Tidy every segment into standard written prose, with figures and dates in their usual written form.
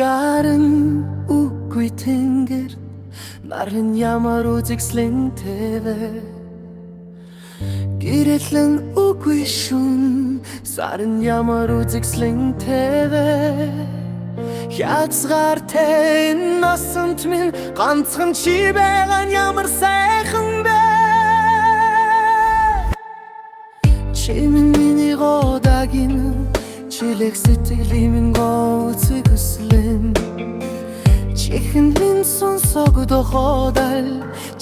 Garen үгүй тэнгэр нарын ямар үзэгслэнтэвэ гэрэлэн үгүй шүн сарын ямар үзэгслэнтэвэ хязгаартай насант минь ганцхан чи байгаа нь ямар сайхан бэ чимэн миний годагийн жилэх сэтгэлийн гоцыг хүслэн чихэн минь сонсогдоходал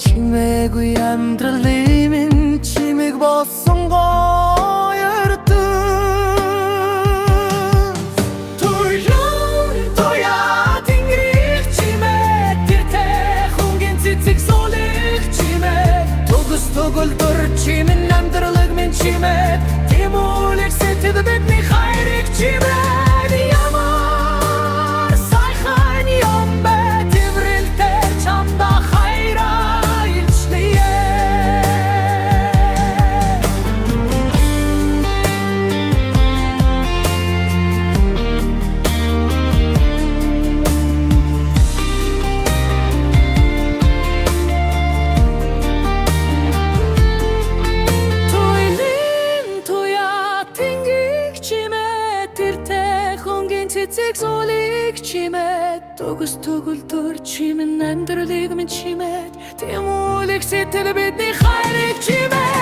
чимээгүй амьдралын минь чимэг болсон гоёртон Тоя тэнгэрийг чимээ тэртээ хөнгөн цэцэг солих чимээ Тугс тугулдөр чимэн амьдралыг минь чимээ Тэмүүлэг сэтэд бидний хайрыг чимээ Цэцэг солих чимээ Тугс тугулдөр чимэн амьдралыг минь чимээ Тэмүүлэг сэтэл бидний хайрыг чимээ